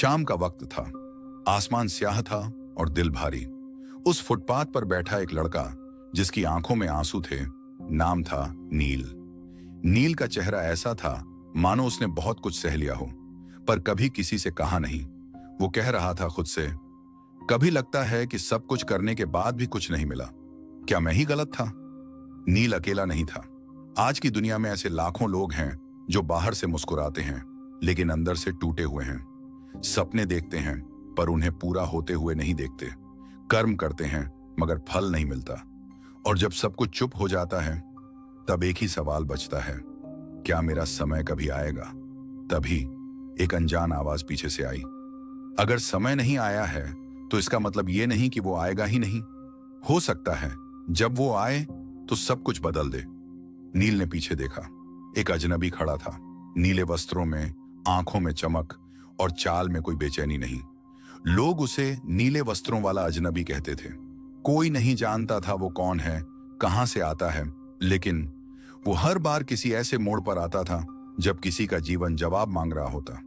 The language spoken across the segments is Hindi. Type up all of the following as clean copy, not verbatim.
शाम का वक्त था। आसमान स्याह था और दिल भारी। उस फुटपाथ पर बैठा एक लड़का जिसकी आंखों में आंसू थे। नाम था नील। नील का चेहरा ऐसा था मानो उसने बहुत कुछ सह लिया हो, पर कभी किसी से कहा नहीं। वो कह रहा था खुद से, कभी लगता है कि सब कुछ करने के बाद भी कुछ नहीं मिला। क्या मैं ही गलत था? नील अकेला नहीं था। आज की दुनिया में ऐसे लाखों लोग हैं जो बाहर से मुस्कुराते हैं लेकिन अंदर से टूटे हुए हैं। सपने देखते हैं पर उन्हें पूरा होते हुए नहीं देखते। कर्म करते हैं मगर फल नहीं मिलता। और जब सब कुछ चुप हो जाता है तब एक ही सवाल बचता है, क्या मेरा समय कभी आएगा? तभी एक अनजान आवाज पीछे से आई। अगर समय नहीं आया है तो इसका मतलब ये नहीं कि वो आएगा ही नहीं। हो सकता है जब वो आए तो सब कुछ बदल दे। नील ने पीछे देखा। एक अजनबी खड़ा था, नीले वस्त्रों में, आंखों में चमक और चाल में कोई बेचैनी नहीं। लोग उसे नीले वस्त्रों वाला अजनबी कहते थे। कोई नहीं जानता था वो कौन है, कहां से आता है, लेकिन वो हर बार किसी ऐसे मोड़ पर आता था जब किसी का जीवन जवाब मांग रहा होता।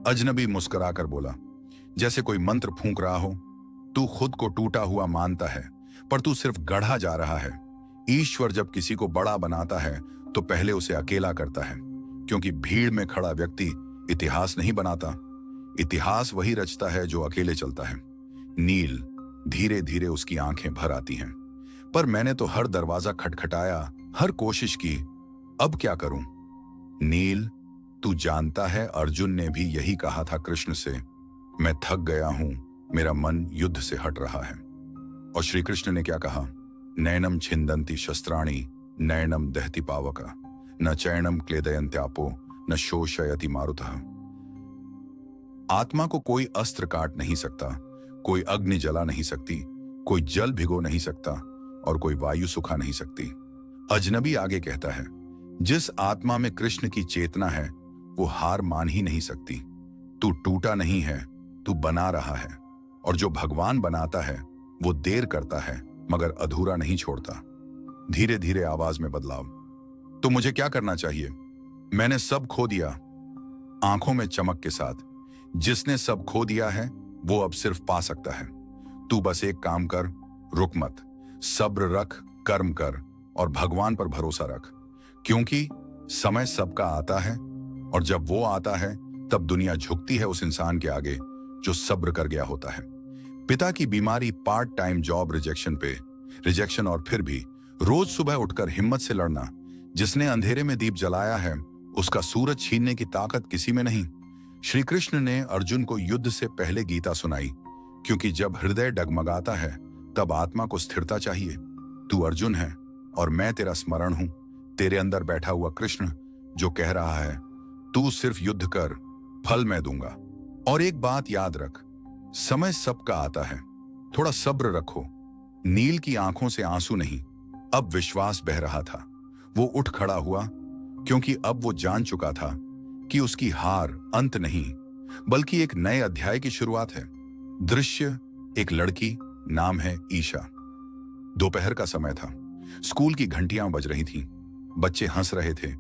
अजनबी मुस्कुराकर बोला, जैसे कोई मंत्र फूंक रहा हो, तू खुद को टूटा हुआ मानता है पर तू सिर्फ गढ़ा जा रहा है। ईश्वर जब किसी को बड़ा बनाता है तो पहले उसे अकेला करता है, क्योंकि भीड़ में खड़ा व्यक्ति इतिहास नहीं बनाता। इतिहास वही रचता है जो अकेले चलता है। नील, धीरे धीरे उसकी आंखें भर आती हैं। पर मैंने तो हर दरवाजा खटखटाया, हर कोशिश की, अब क्या करूं? नील, तू जानता है अर्जुन ने भी यही कहा था कृष्ण से, मैं थक गया हूं, मेरा मन युद्ध से हट रहा है। और श्री कृष्ण ने क्या कहा? नैनम छिंदंती शस्त्राणि नैनम दहति पावका न चैनम क्लेदयन्त्यापो न शोषयति मारुतः। आत्मा को कोई अस्त्र काट नहीं सकता, कोई अग्नि जला नहीं सकती, कोई जल भिगो नहीं सकता और कोई वायु सुखा नहीं सकती। अजनबी आगे कहता है, जिस आत्मा में कृष्ण की चेतना है वो हार मान ही नहीं सकती। तू टूटा नहीं है, तू बना रहा है। और जो भगवान बनाता है वो देर करता है मगर अधूरा नहीं छोड़ता। धीरे धीरे आवाज में बदलाव। तो मुझे क्या करना चाहिए? मैंने सब खो दिया। आंखों में चमक के साथ, जिसने सब खो दिया है वो अब सिर्फ पा सकता है। तू बस एक काम कर, रुक मत, सब्र रख, कर्म कर और भगवान पर भरोसा रख, क्योंकि समय सबका आता है और जब वो आता है तब दुनिया झुकती है उस इंसान के आगे जो सब्र कर गया होता है। पिता की बीमारी, पार्ट टाइम जॉब, रिजेक्शन और फिर भी रोज सुबह उठकर हिम्मत से लड़ना। जिसने अंधेरे में दीप जलाया है उसका सूरज छीनने की ताकत किसी में नहीं। श्री कृष्ण ने अर्जुन को युद्ध से पहले गीता सुनाई, क्योंकि जब हृदय डगमगाता है तब आत्मा को स्थिरता चाहिए। तू अर्जुन है और मैं तेरा स्मरण हूं, तेरे अंदर बैठा हुआ कृष्ण जो कह रहा है, तू सिर्फ युद्ध कर, फल मैं दूंगा। और एक बात याद रख, समय सबका आता है, थोड़ा सब्र रखो। नील की आंखों से आंसू नहीं, अब विश्वास बह रहा था। वो उठ खड़ा हुआ, क्योंकि अब वो जान चुका था कि उसकी हार अंत नहीं बल्कि एक नए अध्याय की शुरुआत है। दृश्य, एक लड़की, नाम है ईशा। दोपहर का समय था। स्कूल की घंटियां बज रही थीं। बच्चे हंस रहे थे,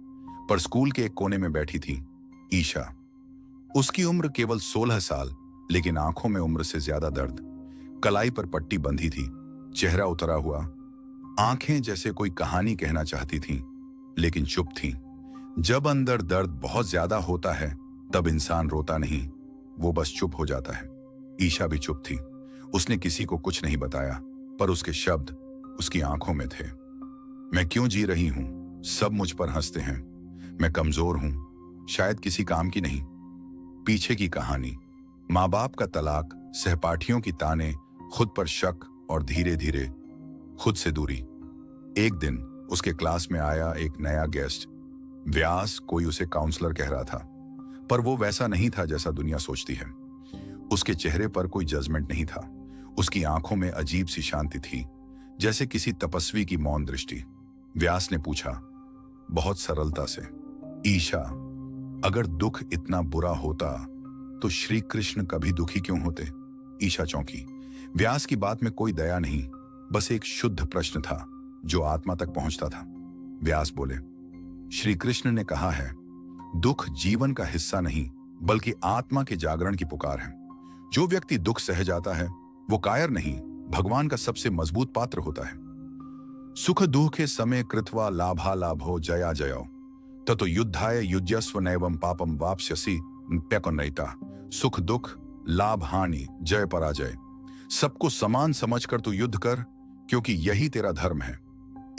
पर स्कूल के एक कोने में बैठी थी ईशा। उसकी उम्र केवल 16 साल, लेकिन आंखों में उम्र से ज्यादा दर्द। कलाई पर पट्टी बंधी थी, चेहरा उतरा हुआ, आंखें जैसे कोई कहानी कहना चाहती थीं, लेकिन चुप थीं। जब अंदर दर्द बहुत ज्यादा होता है तब इंसान रोता नहीं, वो बस चुप हो जाता है। ईशा भी चुप थी। उसने किसी को कुछ नहीं बताया, पर उसके शब्द उसकी आंखों में थे। मैं क्यों जी रही हूं? सब मुझ पर हंसते हैं। मैं कमजोर हूं, शायद किसी काम की नहीं। पीछे की कहानी, माँ बाप का तलाक, सहपाठियों की ताने, खुद पर शक और धीरे धीरे खुद से दूरी। एक दिन उसके क्लास में आया एक नया गेस्ट, व्यास। कोई उसे काउंसलर कह रहा था, पर वो वैसा नहीं था जैसा दुनिया सोचती है। उसके चेहरे पर कोई जजमेंट नहीं था। उसकी आंखों में अजीब सी शांति थी, जैसे किसी तपस्वी की मौन दृष्टि। व्यास ने पूछा बहुत सरलता से, ईशा, अगर दुख इतना बुरा होता तो श्री कृष्ण कभी दुखी क्यों होते? ईशा चौंकी। व्यास की बात में कोई दया नहीं, बस एक शुद्ध प्रश्न था जो आत्मा तक पहुंचता था। व्यास बोले, श्री कृष्ण ने कहा है, दुख जीवन का हिस्सा नहीं बल्कि आत्मा के जागरण की पुकार है। जो व्यक्ति दुख सह जाता है वो कायर नहीं, भगवान का सबसे मजबूत पात्र होता है। सुख दुखे समय कृत्वा लाभा लाभो जया जयो ततो युद्धाय युज्यस्व नैवं पापम वाप्स्यसि प्यकोन्नयिता। सुख दुख लाभ हानि जय पराजय सबको समान समझकर तू युद्ध कर, क्योंकि यही तेरा धर्म है।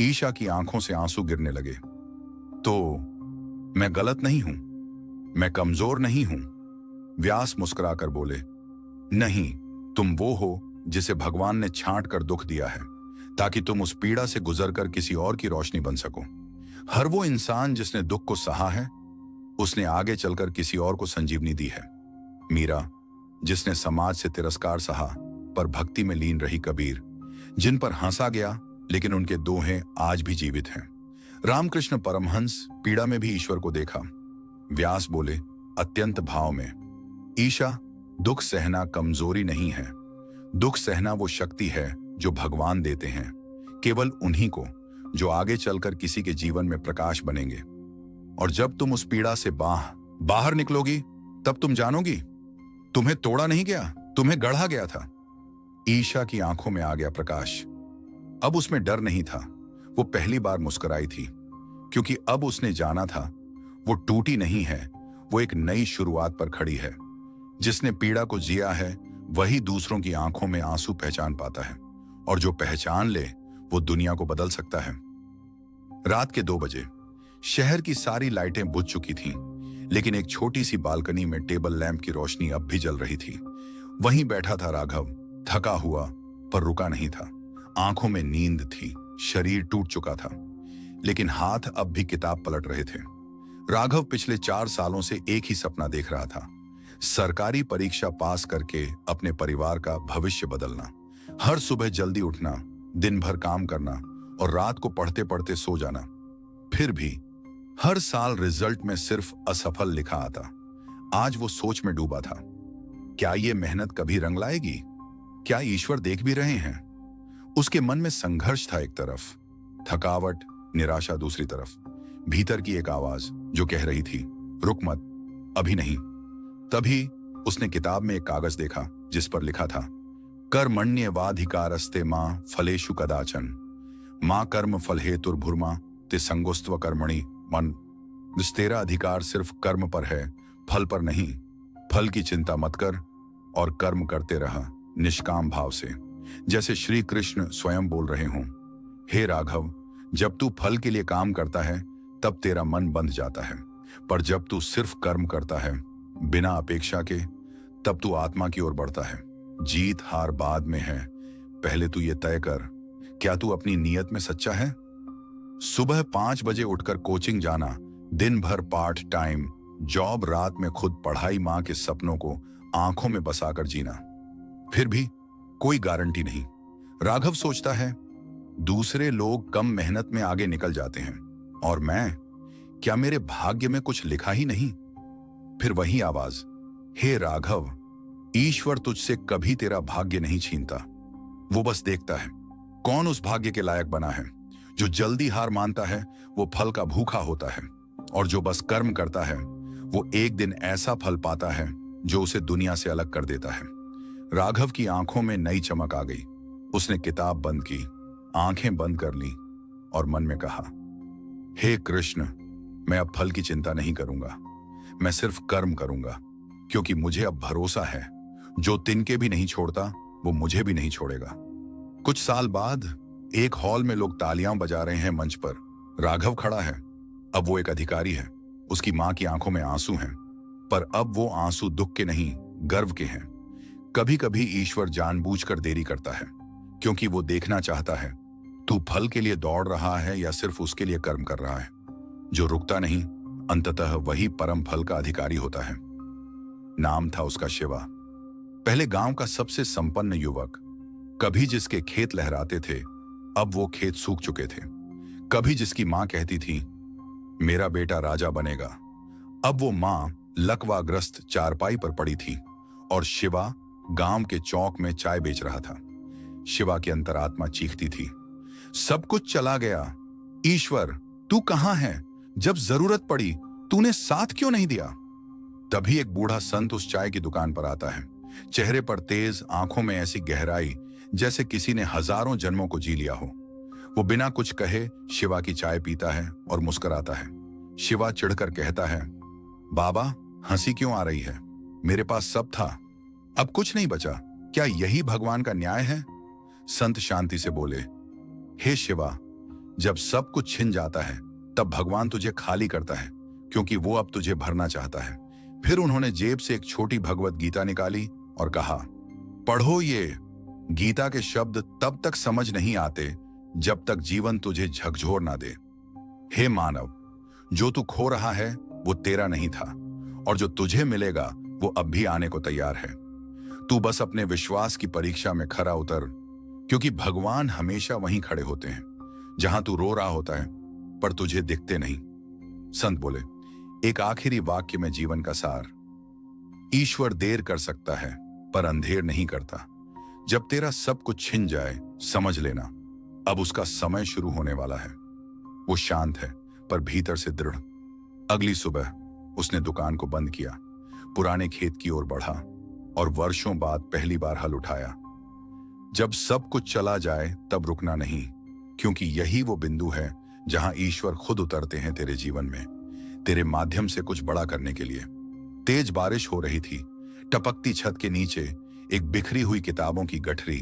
ईशा की आंखों से आंसू गिरने लगे। तो मैं गलत नहीं हूं, मैं कमजोर नहीं हूं। व्यास मुस्कुराकर बोले, नहीं, तुम वो हो जिसे भगवान ने छांट कर दुख दिया है ताकि तुम उस पीड़ा से गुजरकर किसी और की रोशनी बन सको। हर वो इंसान जिसने दुख को सहा है उसने आगे चलकर किसी और को संजीवनी दी है। मीरा, जिसने समाज से तिरस्कार सहा पर भक्ति में लीन रही। कबीर, जिन पर हंसा गया लेकिन उनके दोहे आज भी जीवित हैं। रामकृष्ण परमहंस पीड़ा में भी ईश्वर को देखा। व्यास बोले अत्यंत भाव में, ईशा, दुख सहना कमजोरी नहीं है, दुख सहना वो शक्ति है जो भगवान देते हैं, केवल उन्हीं को जो आगे चलकर किसी के जीवन में प्रकाश बनेंगे। और जब तुम उस पीड़ा से बाहर निकलोगी तब तुम जानोगी तुम्हें तोड़ा नहीं गया, तुम्हें गढ़ा गया था। ईशा की आंखों में आ गया प्रकाश। अब उसमें डर नहीं था, वो पहली बार मुस्कुराई थी, क्योंकि अब उसने जाना था वो टूटी नहीं है, वो एक नई शुरुआत पर खड़ी है। जिसने पीड़ा को जिया है वही दूसरों की आंखों में आंसू पहचान पाता है, और जो पहचान ले वो दुनिया को बदल सकता है। रात के 2 बजे शहर की सारी लाइटें बुझ चुकी थीं, लेकिन एक छोटी सी बालकनी में टेबल लैंप की रोशनी अब भी जल रही थी। वहीं बैठा था राघव, थका हुआ पर रुका नहीं था। आंखों में नींद थी, शरीर टूट चुका था, लेकिन हाथ अब भी किताब पलट रहे थे। राघव पिछले 4 सालों से एक ही सपना देख रहा था, सरकारी परीक्षा पास करके अपने परिवार का भविष्य बदलना। हर सुबह जल्दी उठना, दिन भर काम करना और रात को पढ़ते पढ़ते सो जाना। फिर भी हर साल रिजल्ट में सिर्फ असफल लिखा आता। आज वो सोच में डूबा था, क्या ये मेहनत कभी रंग लाएगी? क्या ईश्वर देख भी रहे हैं? उसके मन में संघर्ष था, एक तरफ थकावट, निराशा दूसरी तरफ। भीतर की एक आवाज जो कह रही थी, रुक मत, अभी नहीं। तभी उसने किताब में एक कागज देखा जिस पर लिखा था, कर्मण्येवाधिकारस्ते मां फलेषु कदाचन मां कर्म फल हेतुर्भुर्मा ते संगोस्त्व कर्मणि मन। तेरा अधिकार सिर्फ कर्म पर है, फल पर नहीं। फल की चिंता मत कर और कर्म करते रहा निष्काम भाव से, जैसे श्री कृष्ण स्वयं बोल रहे हों। हे राघव, जब तू फल के लिए काम करता है तब तेरा मन बंध जाता है, पर जब तू सिर्फ कर्म करता है बिना अपेक्षा के, तब तू आत्मा की ओर बढ़ता है। जीत हार बाद में है, पहले तू ये तय कर, क्या तू अपनी नीयत में सच्चा है? सुबह 5 बजे उठकर कोचिंग जाना, दिन भर पार्ट टाइम जॉब, रात में खुद पढ़ाई, मां के सपनों को आंखों में बसाकर जीना। फिर भी कोई गारंटी नहीं। राघव सोचता है, दूसरे लोग कम मेहनत में आगे निकल जाते हैं और मैं, क्या मेरे भाग्य में कुछ लिखा ही नहीं? फिर वही आवाज, हे राघव, ईश्वर तुझसे कभी तेरा भाग्य नहीं छीनता, वो बस देखता है कौन उस भाग्य के लायक बना है। जो जल्दी हार मानता है वो फल का भूखा होता है, और जो बस कर्म करता है वो एक दिन ऐसा फल पाता है जो उसे दुनिया से अलग कर देता है। राघव की आंखों में नई चमक आ गई। उसने किताब बंद की, आंखें बंद कर ली और मन में कहा, हे कृष्ण, मैं अब फल की चिंता नहीं करूंगा, मैं सिर्फ कर्म करूंगा, क्योंकि मुझे अब भरोसा है जो तिनके भी नहीं छोड़ता वो मुझे भी नहीं छोड़ेगा। कुछ साल बाद एक हॉल में लोग तालियां बजा रहे हैं। मंच पर राघव खड़ा है। अब वो एक अधिकारी है। उसकी मां की आंखों में आंसू हैं, पर अब वो आंसू दुख के नहीं, गर्व के हैं। कभी कभी ईश्वर जानबूझकर देरी करता है, क्योंकि वो देखना चाहता है तू फल के लिए दौड़ रहा है या सिर्फ उसके लिए कर्म कर रहा है। जो रुकता नहीं, अंततः वही परम फल का अधिकारी होता है। नाम था उसका शिवा। पहले गांव का सबसे संपन्न युवक। कभी जिसके खेत लहराते थे, अब वो खेत सूख चुके थे। कभी जिसकी मां कहती थी, मेरा बेटा राजा बनेगा, अब वो मां लकवाग्रस्त चारपाई पर पड़ी थी और शिवा गांव के चौक में चाय बेच रहा था। शिवा की अंतरात्मा चीखती थी, सब कुछ चला गया, ईश्वर तू कहां है? जब जरूरत पड़ी तूने साथ क्यों नहीं दिया? तभी एक बूढ़ा संत उस चाय की दुकान पर आता है। चेहरे पर तेज, आंखों में ऐसी गहराई जैसे किसी ने हजारों जन्मों को जी लिया हो। वो बिना कुछ कहे शिवा की चाय पीता है और मुस्कुराता है। शिवा चिढ़कर कहता है, बाबा, हंसी क्यों आ रही है? मेरे पास सब था, अब कुछ नहीं बचा। क्या यही भगवान का न्याय है? संत शांति से बोले, हे शिवा, जब सब कुछ छिन जाता है तब भगवान तुझे खाली करता है, क्योंकि वो अब तुझे भरना चाहता है। फिर उन्होंने जेब से एक छोटी भगवत गीता निकाली और कहा, पढ़ो ये। गीता के शब्द तब तक समझ नहीं आते जब तक जीवन तुझे झकझोर ना दे। हे मानव, जो तू खो रहा है वो तेरा नहीं था, और जो तुझे मिलेगा वो अब भी आने को तैयार है। तू बस अपने विश्वास की परीक्षा में खरा उतर, क्योंकि भगवान हमेशा वहीं खड़े होते हैं जहां तू रो रहा होता है पर तुझे दिखते नहीं। संत बोले, एक आखिरी वाक्य में जीवन का सार, ईश्वर देर कर सकता है पर अंधेर नहीं करता। जब तेरा सब कुछ छिन जाए, समझ लेना अब उसका समय शुरू होने वाला है। वो शांत है पर भीतर से दृढ़। अगली सुबह उसने दुकान को बंद किया, पुराने खेत की ओर बढ़ा और वर्षों बाद पहली बार हल उठाया। जब सब कुछ चला जाए तब रुकना नहीं, क्योंकि यही वो बिंदु है जहां ईश्वर खुद उतरते हैं तेरे जीवन में, तेरे माध्यम से कुछ बड़ा करने के लिए। तेज बारिश हो रही थी। टपकती छत के नीचे एक बिखरी हुई किताबों की गठरी,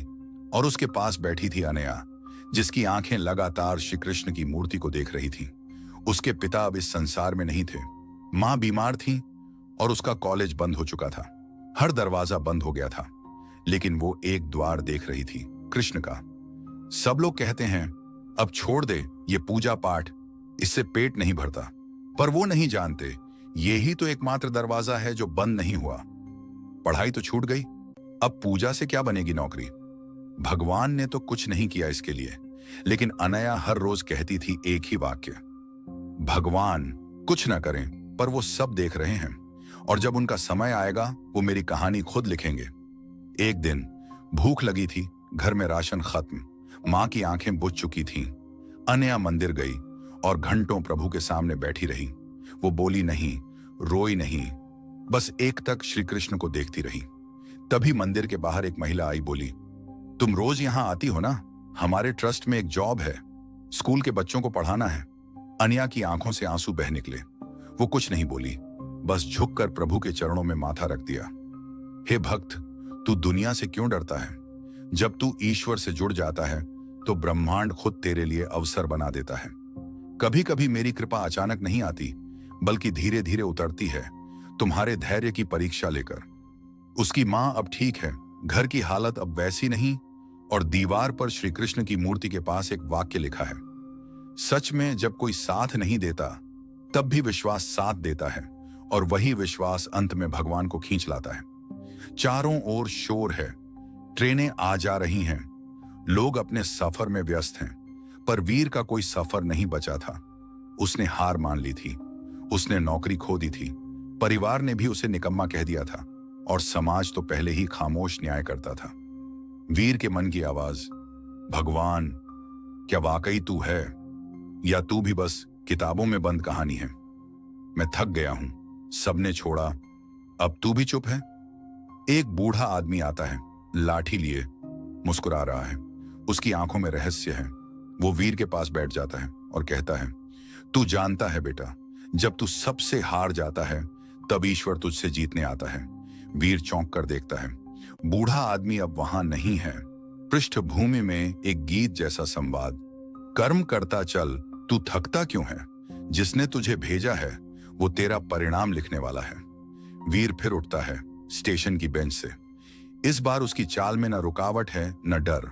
और उसके पास बैठी थी अनया, जिसकी आंखें लगातार श्री कृष्ण की मूर्ति को देख रही थी। उसके पिता अब इस संसार में नहीं थे, मां बीमार थी और उसका कॉलेज बंद हो चुका था। हर दरवाजा बंद हो गया था, लेकिन वो एक द्वार देख रही थी, कृष्ण का। सब लोग कहते हैं, अब छोड़ दे ये पूजा पाठ, इससे पेट नहीं भरता, पर वो नहीं जानते यही तो एकमात्र दरवाजा है जो बंद नहीं हुआ। पढ़ाई तो छूट गई, अब पूजा से क्या बनेगी नौकरी? भगवान ने तो कुछ नहीं किया इसके लिए, लेकिन अनया हर रोज कहती थी एक ही वाक्य, भगवान कुछ ना करें पर वो सब देख रहे हैं, और जब उनका समय आएगा वो मेरी कहानी खुद लिखेंगे। एक दिन भूख लगी थी, घर में राशन खत्म, मां की आंखें बुझ चुकी थीं। अनया मंदिर गई और घंटों प्रभु के सामने बैठी रही। वो बोली नहीं, रोई नहीं, बस एक तक श्री कृष्ण को देखती रही। तभी मंदिर के बाहर एक महिला आई, बोली, तुम रोज यहां आती हो ना? हमारे ट्रस्ट में एक जॉब है, स्कूल के बच्चों को पढ़ाना है। अनया की आंखों से आंसू बह निकले। वो कुछ नहीं बोली, बस झुककर प्रभु के चरणों में माथा रख दिया। हे भक्त, तू दुनिया से क्यों डरता है? जब तू ईश्वर से जुड़ जाता है तो ब्रह्मांड खुद तेरे लिए अवसर बना देता है। कभी कभी मेरी कृपा अचानक नहीं आती, बल्कि धीरे धीरे उतरती है, तुम्हारे धैर्य की परीक्षा लेकर। उसकी मां अब ठीक है, घर की हालत अब वैसी नहीं, और दीवार पर श्री कृष्ण की मूर्ति के पास एक वाक्य लिखा है, सच में जब कोई साथ नहीं देता तब भी विश्वास साथ देता है, और वही विश्वास अंत में भगवान को खींच लाता है। चारों ओर शोर है, ट्रेनें आ जा रही हैं, लोग अपने सफर में व्यस्त हैं, पर वीर का कोई सफर नहीं बचा था। उसने हार मान ली थी, उसने नौकरी खो दी थी, परिवार ने भी उसे निकम्मा कह दिया था, और समाज तो पहले ही खामोश न्याय करता था। वीर के मन की आवाज, भगवान, क्या वाकई तू है, या तू भी बस किताबों में बंद कहानी है? मैं थक गया हूं, सबने छोड़ा, अब तू भी चुप है। एक बूढ़ा आदमी आता है, लाठी लिए, मुस्कुरा रहा है, उसकी आंखों में रहस्य है। वो वीर के पास बैठ जाता है और कहता है, तू जानता है बेटा, जब तू सबसे हार जाता है तब ईश्वर तुझसे जीतने आता है। वीर चौंक कर देखता है, बूढ़ा आदमी अब वहां नहीं है। पृष्ठभूमि में एक गीत जैसा संवाद, कर्म करता चल, तू थकता क्यों है? जिसने तुझे भेजा है वो तेरा परिणाम लिखने वाला है। वीर फिर उठता है स्टेशन की बेंच से। इस बार उसकी चाल में न रुकावट है न डर।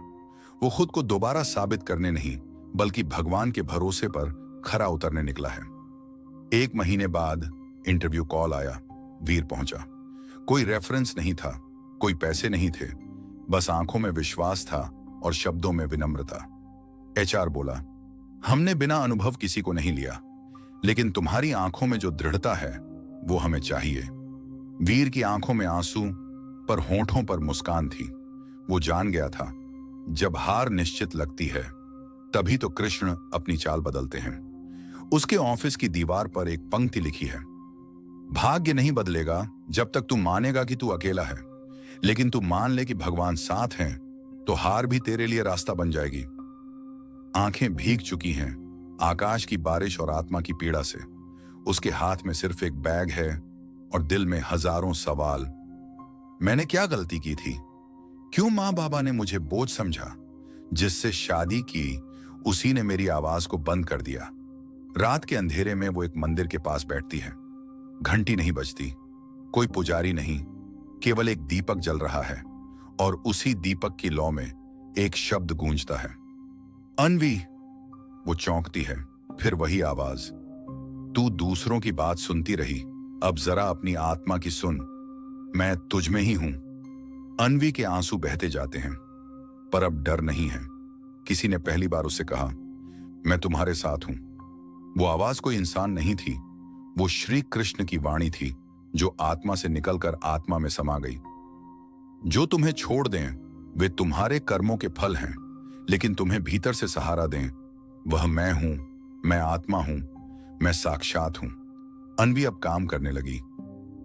वो खुद को दोबारा साबित करने नहीं, बल्कि भगवान के भरोसे पर खरा उतरने निकला है। 1 महीने बाद इंटरव्यू कॉल आया। वीर पहुंचा। कोई रेफरेंस नहीं था, कोई पैसे नहीं थे, बस आंखों में विश्वास था और शब्दों में विनम्रता। एचआर बोला, हमने बिना अनुभव किसी को नहीं लिया, लेकिन तुम्हारी आंखों में जो दृढ़ता है वो हमें चाहिए। वीर की आंखों में आंसू पर होंठों पर मुस्कान थी। वो जान गया था, जब हार निश्चित लगती है तभी तो कृष्ण अपनी चाल बदलते हैं। उसके ऑफिस की दीवार पर एक पंक्ति लिखी है, भाग्य नहीं बदलेगा जब तक तू मानेगा कि तू अकेला है, लेकिन तू मान ले कि भगवान साथ हैं तो हार भी तेरे लिए रास्ता बन जाएगी। आंखें भीग चुकी हैं आकाश की बारिश और आत्मा की पीड़ा से। उसके हाथ में सिर्फ एक बैग है और दिल में हजारों सवाल। मैंने क्या गलती की थी? क्यों माँ बाबा ने मुझे बोझ समझा? जिससे शादी की उसी ने मेरी आवाज को बंद कर दिया। रात के अंधेरे में वो एक मंदिर के पास बैठती है। घंटी नहीं बजती, कोई पुजारी नहीं, केवल एक दीपक जल रहा है और उसी दीपक की लौ में एक शब्द गूंजता है, अन्वी। वो चौंकती है, फिर वही आवाज, तू दूसरों की बात सुनती रही, अब जरा अपनी आत्मा की सुन, मैं तुझ में ही हूं। अन्वी के आंसू बहते जाते हैं, पर अब डर नहीं है। किसी ने पहली बार उससे कहा, मैं तुम्हारे साथ हूं। वो आवाज कोई इंसान नहीं थी, वो श्री कृष्ण की वाणी थी जो आत्मा से निकलकर आत्मा में समा गई। जो तुम्हें छोड़ दें वे तुम्हारे कर्मों के फल हैं, लेकिन तुम्हें भीतर से सहारा दें वह मैं हूं, मैं आत्मा हूं, मैं साक्षात हूं। अन्वी अब काम करने लगी,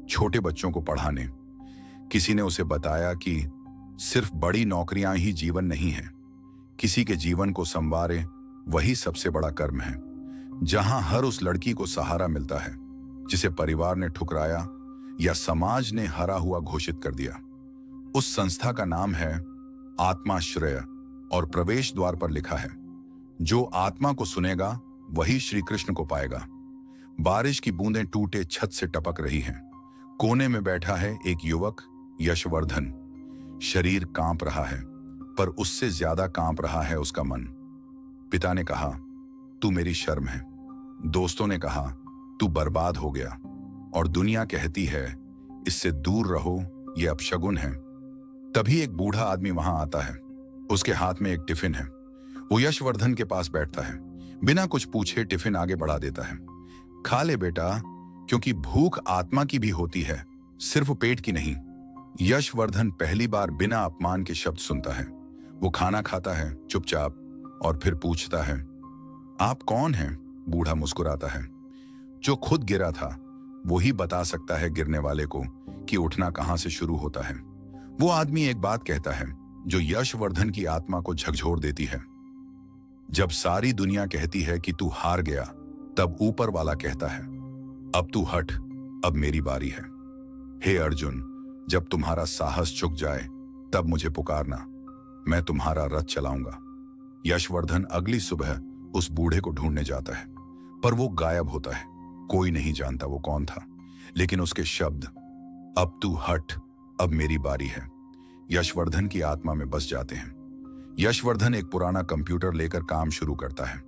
छोटे बच्चों को पढ़ाने। किसी ने उसे बताया कि सिर्फ बड़ी नौकरियां ही जीवन नहीं है, किसी के जीवन को संवारे वही सबसे बड़ा कर्म है। जहां हर उस लड़की को सहारा मिलता है जिसे परिवार ने ठुकराया या समाज ने हरा हुआ घोषित कर दिया। उस संस्था का नाम है आत्माश्रय और प्रवेश द्वार पर लिखा है, जो आत्मा को सुनेगा वही श्री कृष्ण को पाएगा। बारिश की बूंदें टूटे छत से टपक रही हैं। कोने में बैठा है एक युवक, यशवर्धन। शरीर कांप रहा है, पर उससे ज्यादा कांप रहा है उसका मन। पिता ने कहा, तू मेरी शर्म है। दोस्तों ने कहा, तू बर्बाद हो गया। और दुनिया कहती है, इससे दूर रहो, ये अपशगुन है। तभी एक बूढ़ा आदमी वहां आता है। उसके हाथ में एक टिफिन है। वो यशवर्धन के पास बैठता है, बिना कुछ पूछे टिफिन आगे बढ़ा देता है। खा ले बेटा, क्योंकि भूख आत्मा की भी होती है, सिर्फ पेट की नहीं। यशवर्धन पहली बार बिना अपमान के शब्द सुनता है। वो खाना खाता है चुपचाप और फिर पूछता है, आप कौन हैं? बूढ़ा मुस्कुराता है। जो खुद गिरा था वही बता सकता है गिरने वाले को कि उठना कहां से शुरू होता है। वो आदमी एक बात कहता है जो यशवर्धन की आत्मा को झकझोर देती है। जब सारी दुनिया कहती है कि तू हार गया, तब ऊपर वाला कहता है, अब तू हट, अब मेरी बारी है। हे अर्जुन, जब तुम्हारा साहस चुक जाए तब मुझे पुकारना, मैं तुम्हारा रथ चलाऊंगा। यशवर्धन अगली सुबह उस बूढ़े को ढूंढने जाता है, पर वो गायब होता है। कोई नहीं जानता वो कौन था, लेकिन उसके शब्द, अब तू हट, अब मेरी बारी है, यशवर्धन की आत्मा में बस जाते हैं। यशवर्धन एक पुराना कंप्यूटर लेकर काम शुरू करता है।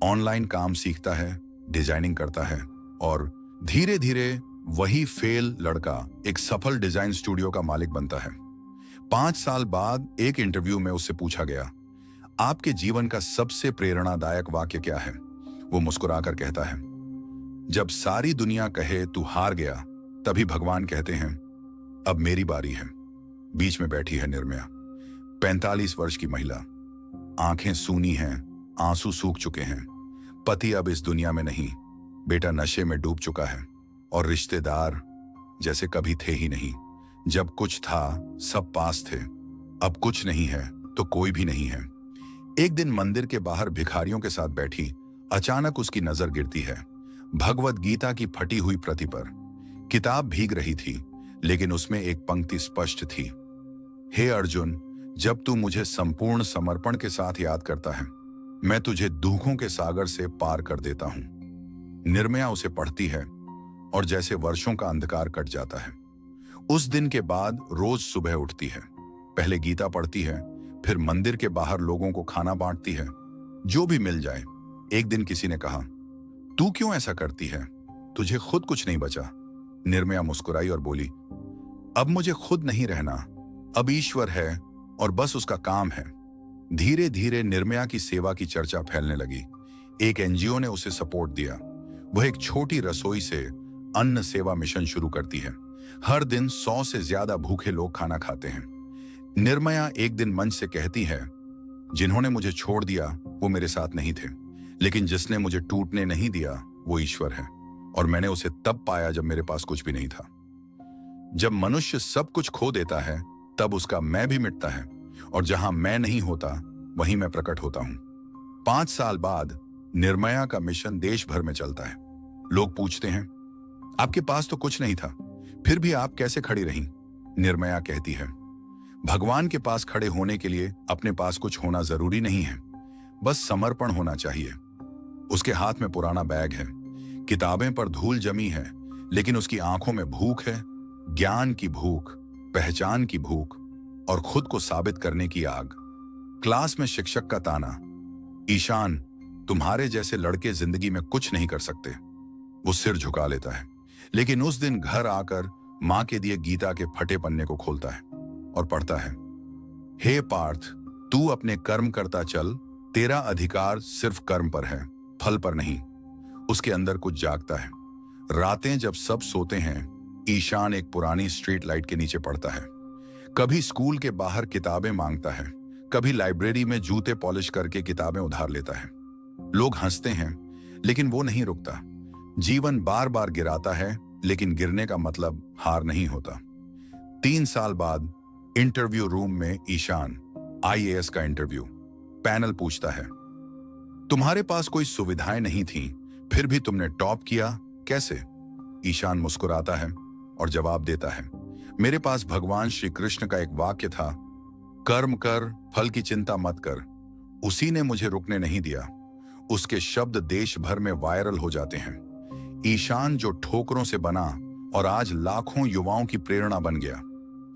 ऑनलाइन काम सीखता है, डिजाइनिंग करता है और धीरे धीरे वही फेल लड़का एक सफल डिजाइन स्टूडियो का मालिक बनता है। 5 साल बाद एक इंटरव्यू में उससे पूछा गया, आपके जीवन का सबसे प्रेरणादायक वाक्य क्या है? वो मुस्कुराकर कहता है, जब सारी दुनिया कहे तू हार गया, तभी भगवान कहते हैं, अब मेरी बारी है। बीच में बैठी है निर्मया, 45 वर्ष की महिला। आंखें सूनी हैं, आंसू सूख चुके हैं। पति अब इस दुनिया में नहीं, बेटा नशे में डूब चुका है और रिश्तेदार जैसे कभी थे ही नहीं। जब कुछ था सब पास थे, अब कुछ नहीं है तो कोई भी नहीं है। एक दिन मंदिर के बाहर भिखारियों के साथ बैठी अचानक उसकी नजर गिरती है भगवत गीता की फटी हुई प्रति पर। किताब भीग रही थी, लेकिन उसमें एक पंक्ति स्पष्ट थी, हे अर्जुन, जब तू मुझे संपूर्ण समर्पण के साथ याद करता है, मैं तुझे दुखों के सागर से पार कर देता हूं। निर्मया उसे पढ़ती है और जैसे वर्षों का अंधकार कट जाता है। उस दिन के बाद रोज सुबह उठती है, पहले गीता पढ़ती है, फिर मंदिर के बाहर लोगों को खाना बांटती है, जो भी मिल जाए। एक दिन किसी ने कहा, तू क्यों ऐसा करती है? तुझे खुद कुछ नहीं बचा। निर्मया मुस्कुराई और बोली, अब मुझे खुद नहीं रहना, अब ईश्वर है और बस उसका काम है। धीरे धीरे निर्मया की सेवा की चर्चा फैलने लगी। एक एनजीओ ने उसे सपोर्ट दिया। वह एक छोटी रसोई से अन्न सेवा मिशन शुरू करती है। हर दिन 100 से ज्यादा भूखे लोग खाना खाते हैं। निर्मया एक दिन मंच से कहती है, जिन्होंने मुझे छोड़ दिया वो मेरे साथ नहीं थे, लेकिन जिसने मुझे टूटने नहीं दिया वो ईश्वर है, और मैंने उसे तब पाया जब मेरे पास कुछ भी नहीं था। जब मनुष्य सब कुछ खो देता है तब उसका मैं भी मिटता है और जहां मैं नहीं होता वहीं मैं प्रकट होता हूं। 5 साल बाद निर्मया का मिशन देश भर में चलता है। लोग पूछते हैं, आपके पास तो कुछ नहीं था, फिर भी आप कैसे खड़ी रहीं? निर्मया कहती है, भगवान के पास खड़े होने के लिए अपने पास कुछ होना जरूरी नहीं है, बस समर्पण होना चाहिए। उसके हाथ में पुराना बैग है, किताबें पर धूल जमी है, लेकिन उसकी आंखों में भूख है, ज्ञान की भूख, पहचान की भूख और खुद को साबित करने की आग। क्लास में शिक्षक का ताना, ईशान, तुम्हारे जैसे लड़के जिंदगी में कुछ नहीं कर सकते। वो सिर झुका लेता है, लेकिन उस दिन घर आकर मां के दिए गीता के फटे पन्ने को खोलता है और पढ़ता है, हे पार्थ, तू अपने कर्म करता चल, तेरा अधिकार सिर्फ कर्म पर है, फल पर नहीं। उसके अंदर कुछ जागता है। रातें जब सब सोते हैं, ईशान एक पुरानी स्ट्रीट लाइट के नीचे पढ़ता है। कभी स्कूल के बाहर किताबें मांगता है, कभी लाइब्रेरी में जूते पॉलिश करके किताबें उधार लेता है। लोग हंसते हैं, लेकिन वो नहीं रुकता। जीवन बार बार गिराता है, लेकिन गिरने का मतलब हार नहीं होता। 3 साल बाद इंटरव्यू रूम में ईशान, आईएएस का इंटरव्यू। पैनल पूछता है, तुम्हारे पास कोई सुविधाएं नहीं थी, फिर भी तुमने टॉप किया, कैसे? ईशान मुस्कुराता है और जवाब देता है, मेरे पास भगवान श्री कृष्ण का एक वाक्य था, कर्म कर, फल की चिंता मत कर। उसी ने मुझे रुकने नहीं दिया। उसके शब्द देश भर में वायरल हो जाते हैं। ईशान जो ठोकरों से बना और आज लाखों युवाओं की प्रेरणा बन गया।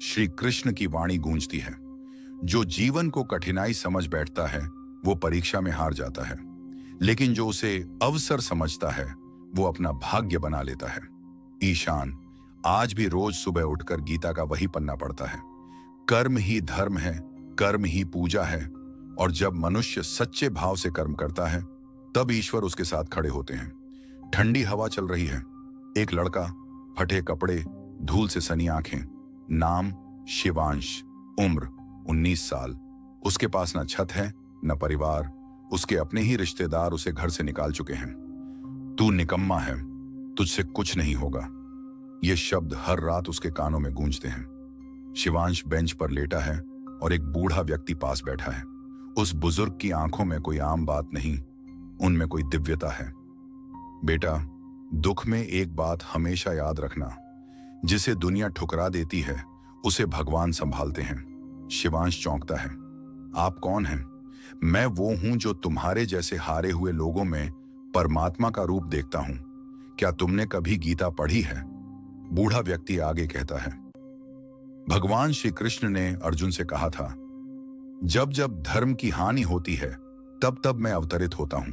श्री कृष्ण की वाणी गूंजती है, जो जीवन को कठिनाई समझ बैठता है वो परीक्षा में हार जाता है, लेकिन जो उसे अवसर समझता है वो अपना भाग्य बना लेता है। ईशान आज भी रोज सुबह उठकर गीता का वही पन्ना पढ़ता है। कर्म ही धर्म है, कर्म ही पूजा है, और जब मनुष्य सच्चे भाव से कर्म करता है तब ईश्वर उसके साथ खड़े होते हैं। ठंडी हवा चल रही है। एक लड़का, फटे कपड़े, धूल से सनी आंखें, नाम शिवांश, उम्र 19 साल। उसके पास न छत है न परिवार। उसके अपने ही रिश्तेदार उसे घर से निकाल चुके हैं। तू निकम्मा है, तुझसे कुछ नहीं होगा। ये शब्द हर रात उसके कानों में गूंजते हैं। शिवांश बेंच पर लेटा है और एक बूढ़ा व्यक्ति पास बैठा है। उस बुजुर्ग की आंखों में कोई आम बात नहीं, उनमें कोई दिव्यता है। बेटा, दुख में एक बात हमेशा याद रखना, जिसे दुनिया ठुकरा देती है उसे भगवान संभालते हैं। शिवांश चौंकता है। आप कौन हैं? मैं वो हूं जो तुम्हारे जैसे हारे हुए लोगों में परमात्मा का रूप देखता हूं। क्या तुमने कभी गीता पढ़ी है? बूढ़ा व्यक्ति आगे कहता है, भगवान श्री कृष्ण ने अर्जुन से कहा था, जब जब धर्म की हानि होती है तब तब मैं अवतरित होता हूं,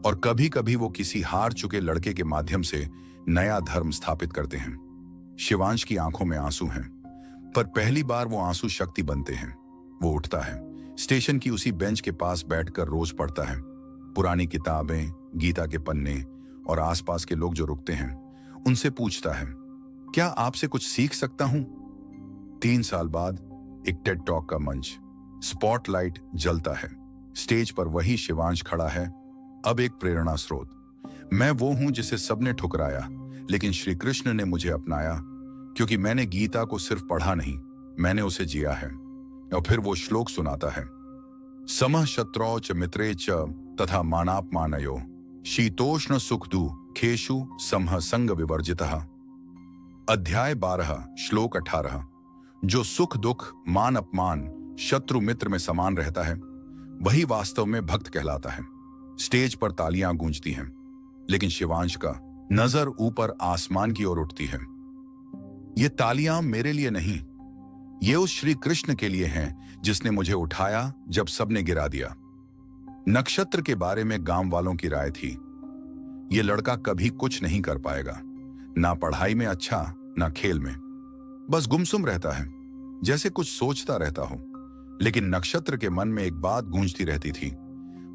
और कभी कभी वो किसी हार चुके लड़के के माध्यम से नया धर्म स्थापित करते हैं। शिवांश की आंखों में आंसू हैं, पर पहली बार वो आंसू शक्ति बनते हैं। वो उठता है, स्टेशन की उसी बेंच के पास बैठकर रोज पढ़ता है। पुरानी किताबें, गीता के पन्ने, और आसपास के लोग जो रुकते हैं उनसे पूछता है, क्या आपसे कुछ सीख सकता हूं? 3 साल बाद एक टेड टॉक का मंच, स्पॉटलाइट जलता है। स्टेज पर वही शिवांश खड़ा है, अब एक प्रेरणा स्रोत। मैं वो हूं जिसे सबने ठुकराया, लेकिन श्री कृष्ण ने मुझे अपनाया, क्योंकि मैंने गीता को सिर्फ पढ़ा नहीं, मैंने उसे जिया है। और फिर वो श्लोक सुनाता है, समः शत्रौ च मित्रे च तथा मानापमानयो शीतोष्ण सुख दुःखेषु समः संग विवर्जितः। अध्याय 12 श्लोक 18। जो सुख दुख, मान अपमान, शत्रु मित्र में समान रहता है वही वास्तव में भक्त कहलाता है। स्टेज पर तालियां गूंजती हैं, लेकिन शिवांश का नजर ऊपर आसमान की ओर उठती है। ये तालियां मेरे लिए नहीं, ये उस श्री कृष्ण के लिए हैं जिसने मुझे उठाया जब सबने गिरा दिया। नक्षत्र के बारे में गांव वालों की राय थी, ये लड़का कभी कुछ नहीं कर पाएगा, ना पढ़ाई में अच्छा ना खेल में, बस गुमसुम रहता है, जैसे कुछ सोचता रहता हो। लेकिन नक्षत्र के मन में एक बात गूंजती रहती थी।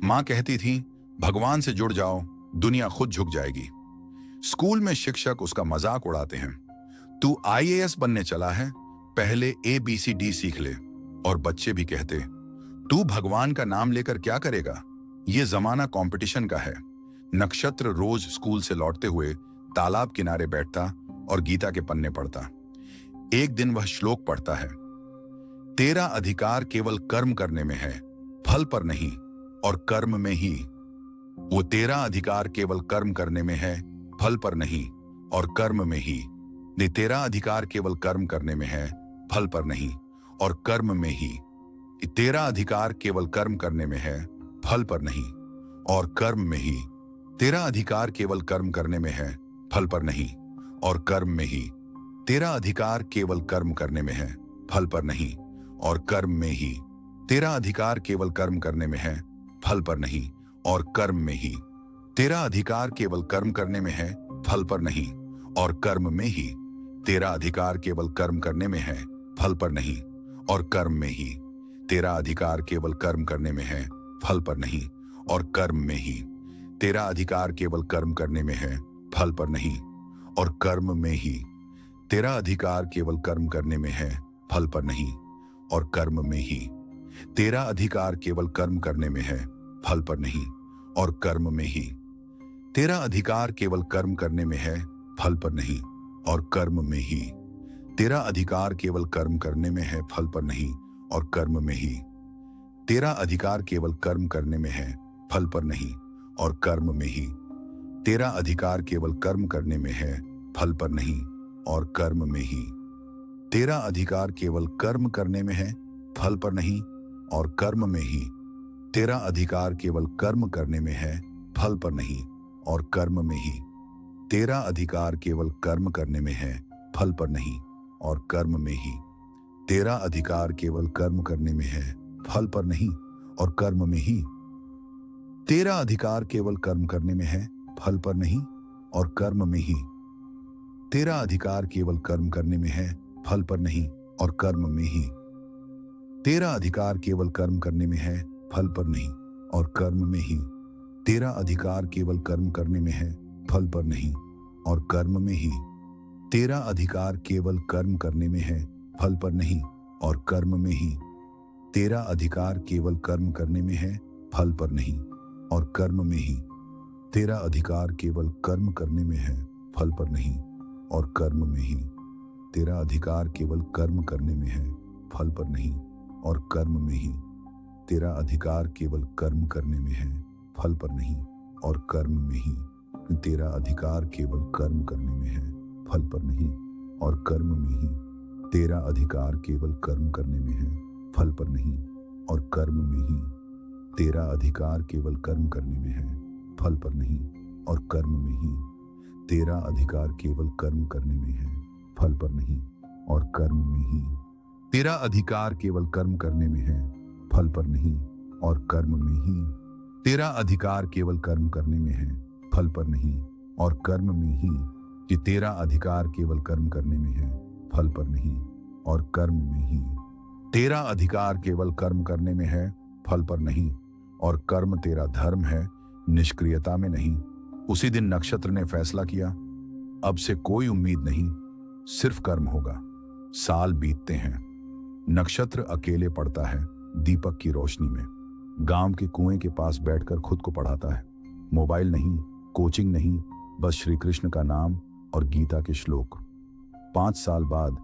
मां कहती थी, भगवान से जुड़ जाओ, दुनिया खुद झुक जाएगी। स्कूल में शिक्षक उसका मजाक उड़ाते हैं, तू आईएएस बनने चला है, पहले ABCD सीख ले। और बच्चे भी कहते, तू भगवान का नाम लेकर क्या करेगा, ये जमाना कंपटीशन का है। नक्षत्र रोज स्कूल से लौटते हुए तालाब किनारे बैठता और गीता के पन्ने पढ़ता। एक दिन वह श्लोक पढ़ता है, तेरा अधिकार केवल कर्म करने में है, फल पर नहीं, और कर्म में ही। वो तेरा अधिकार केवल कर्म करने में है, फल पर नहीं, और कर्म में ही। ने तेरा अधिकार केवल कर्म करने में है, फल पर नहीं, और कर्म में ही। तेरा अधिकार केवल कर्म करने में है, फल पर नहीं, और कर्म में ही। तेरा अधिकार केवल कर्म करने में है, फल पर नहीं, और कर्म में ही। तेरा अधिकार केवल कर्म करने में है, फल पर नहीं, और कर्म में ही। तेरा अधिकार केवल कर्म करने में है, फल पर नहीं, और कर्म में ही। तेरा अधिकार केवल कर्म करने में है, फल पर नहीं, और कर्म में ही। तेरा अधिकार केवल कर्म करने में है, फल पर नहीं, और कर्म में ही। तेरा अधिकार केवल कर्म करने में है, फल पर नहीं, और कर्म में ही। तेरा अधिकार केवल कर्म करने में है, फल पर नहीं, और कर्म में ही। तेरा अधिकार केवल कर्म करने में है, फल पर नहीं, और कर्म में ही। तेरा अधिकार केवल कर्म करने में है, फल पर नहीं, और कर्म में ही। तेरा अधिकार केवल कर्म करने में है, फल पर नहीं, और कर्म में ही। तेरा अधिकार केवल कर्म करने में है, फल पर नहीं, और कर्म में ही। तेरा अधिकार केवल कर्म करने में है, फल पर नहीं, और कर्म में ही। तेरा अधिकार केवल कर्म करने में है, फल पर नहीं, और कर्म में ही। तेरा अधिकार केवल कर्म करने में है, फल पर नहीं, और कर्म में ही। तेरा अधिकार केवल कर्म करने में है, फल पर नहीं, और कर्म में ही। तेरा अधिकार केवल कर्म करने में है, फल पर नहीं, और कर्म में ही। तेरा अधिकार केवल कर्म करने में है, फल पर नहीं, और कर्म में ही। तेरा अधिकार केवल कर्म करने में है, फल पर नहीं, और कर्म में ही। तेरा अधिकार केवल कर्म करने में है, फल पर नहीं, और कर्म में ही। तेरा अधिकार केवल कर्म करने में है, फल पर नहीं, और कर्म में ही। तेरा अधिकार केवल कर्म करने में है, फल पर नहीं, और कर्म में ही। तेरा अधिकार केवल कर्म करने में है, फल पर नहीं, और कर्म में ही। तेरा अधिकार केवल कर्म करने में है, फल पर नहीं, और कर्म में ही। तेरा अधिकार केवल कर्म करने में है, फल पर नहीं, और कर्म में ही। तेरा अधिकार केवल कर्म करने में है, फल पर नहीं, और कर्म में ही। तेरा अधिकार केवल कर्म करने में है, फल पर नहीं, और कर्म में ही। तेरा अधिकार केवल कर्म करने में है, फल पर नहीं, और कर्म में ही। तेरा अधिकार केवल कर्म करने में है, फल पर नहीं, और कर्म में ही। तेरा अधिकार केवल कर्म करने में है, फल पर नहीं, और कर्म में ही। तेरा अधिकार केवल कर्म करने में है, फल पर नहीं, और कर्म में ही। तेरा अधिकार केवल कर्म करने में है, फल पर नहीं, और कर्म में ही। तेरा अधिकार केवल कर्म करने में है, फल पर नहीं, और कर्म में ही। कि तेरा अधिकार केवल कर्म करने में है, फल पर नहीं, और कर्म में ही। तेरा अधिकार केवल कर्म करने में है, फल पर नहीं, और कर्म तेरा धर्म है, निष्क्रियता में नहीं। उसी दिन नक्षत्र ने फैसला किया, अब से कोई उम्मीद नहीं, सिर्फ कर्म होगा। साल बीतते हैं, नक्षत्र अकेले पढ़ता है दीपक की रोशनी में। गांव के कुएं के पास बैठकर खुद को पढ़ाता है। मोबाइल नहीं, कोचिंग नहीं, बस श्री कृष्ण का नाम और गीता के श्लोक। 5 साल बाद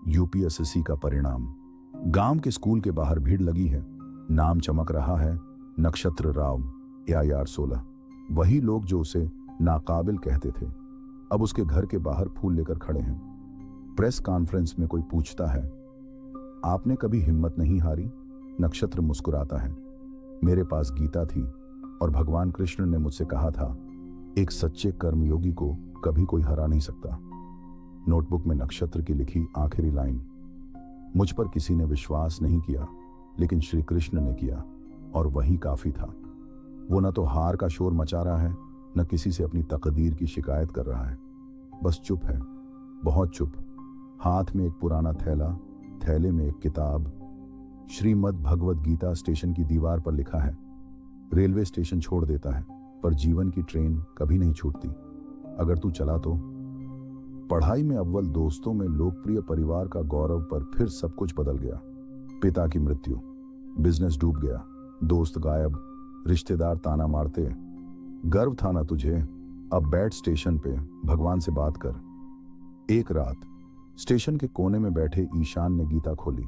यूपीएससी का परिणाम। गांव के स्कूल के बाहर भीड़ लगी है। नाम चमक रहा है, नक्षत्र राव AIR 16। वही लोग जो उसे नाकाबिल कहते थे, अब उसके घर के बाहर फूल लेकर खड़े हैं। प्रेस कॉन्फ्रेंस में कोई पूछता है, आपने कभी हिम्मत नहीं हारी? नक्षत्र मुस्कुराता है, मेरे पास गीता थी और भगवान कृष्ण ने मुझसे कहा था, एक सच्चे कर्मयोगी को कभी कोई हरा नहीं सकता। नोटबुक में नक्षत्र की लिखी आखिरी लाइन, मुझ पर किसी ने विश्वास नहीं किया, लेकिन श्री कृष्ण ने किया, और वही काफी था। वो न तो हार का शोर मचा रहा है, न किसी से अपनी तकदीर की शिकायत कर रहा है, बस चुप है, बहुत चुप। हाथ में एक पुराना थैला, थैले में एक किताब। श्रीमद् भगवद गीता स्टेशन की दीवार पर लिखा है। रेलवे स्टेशन छोड़ देता है, पर जीवन की ट्रेन कभी नहीं छूटती। अगर तू चला तो। पढ़ाई में अव्वल, दोस्तों में लोकप्रिय, परिवार का गौरव, पर फिर सब कुछ बदल गया। पिता की मृत्यु, बिजनेस डूब गया, दोस्त गायब, रिश्तेदार ताना मारते, गर्व था ना तुझे, अब बैठ स्टेशन पे, भगवान से बात कर। एक रात स्टेशन के कोने में बैठे ईशान ने गीता खोली,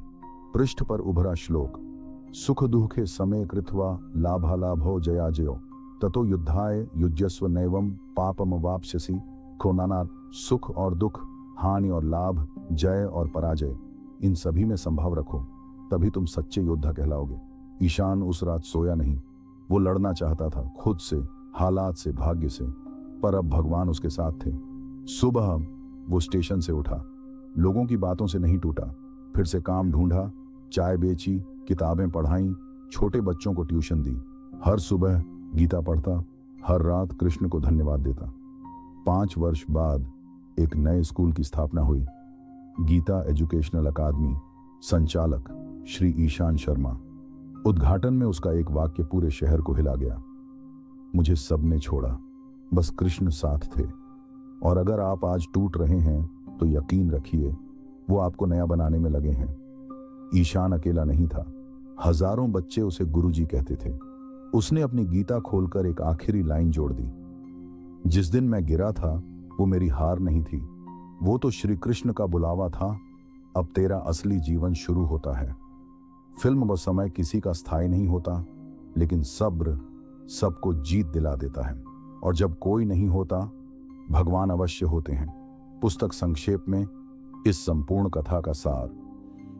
पृष्ठ पर उभरा श्लोक, सुख दुखे समय कृत्वा लाभालाभो जयाजयो ततो युद्धाय युज्यस्व नैवम पापम वाप्स्यसि। खोनाना सुख और दुख, हानि और लाभ, जय और पराजय, इन सभी में संभाव रखो, तभी तुम सच्चे योद्धा कहलाओगे। ईशान उस रात सोया नहीं। वो लड़ना चाहता था, खुद से, हालात से, भाग्य से, पर अब भगवान उसके साथ थे। सुबह वो स्टेशन से उठा, लोगों की बातों से नहीं टूटा, फिर से काम ढूंढा, चाय बेची, किताबें पढ़ाई, छोटे बच्चों को ट्यूशन दी। हर सुबह गीता पढ़ता, हर रात कृष्ण को धन्यवाद देता। 5 वर्ष बाद एक नए स्कूल की स्थापना हुई, गीता एजुकेशनल अकादमी। संचालक श्री ईशान शर्मा। उद्घाटन में उसका एक वाक्य पूरे शहर को हिला गया, मुझे सबने छोड़ा, बस कृष्ण साथ थे। और अगर आप आज टूट रहे हैं तो यकीन रखिए वो आपको नया बनाने में लगे हैं। ईशान अकेला नहीं था, हजारों बच्चे उसे गुरुजी कहते थे। उसने अपनी गीता खोलकर एक आखिरी लाइन जोड़ दी, जिस दिन मैं गिरा था वो मेरी हार नहीं थी, वो तो श्री कृष्ण का बुलावा था, अब तेरा असली जीवन शुरू होता है। फिल्म व समय किसी का स्थायी नहीं होता, लेकिन सब्र सबको जीत दिला देता है। और जब कोई नहीं होता, भगवान अवश्य होते हैं। पुस्तक संक्षेप में इस संपूर्ण कथा का सार,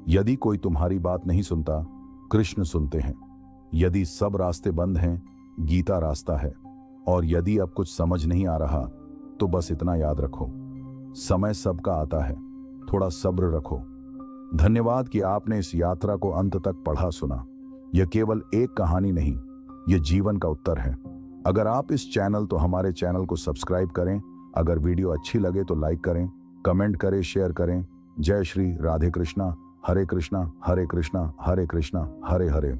यदि कोई तुम्हारी बात नहीं सुनता, कृष्ण सुनते हैं। यदि सब रास्ते बंद हैं, गीता रास्ता है। और यदि अब कुछ समझ नहीं आ रहा, तो बस इतना याद रखो, समय सबका आता है, थोड़ा सब्र रखो। धन्यवाद कि आपने इस यात्रा को अंत तक पढ़ा सुना। यह केवल एक कहानी नहीं, यह जीवन का उत्तर है। अगर आप इस चैनल तो हमारे चैनल को सब्सक्राइब करें। अगर वीडियो अच्छी लगे तो लाइक करें, कमेंट करें, शेयर करें। जय श्री राधे कृष्णा, हरे कृष्णा, हरे कृष्णा, हरे कृष्णा, हरे हरे।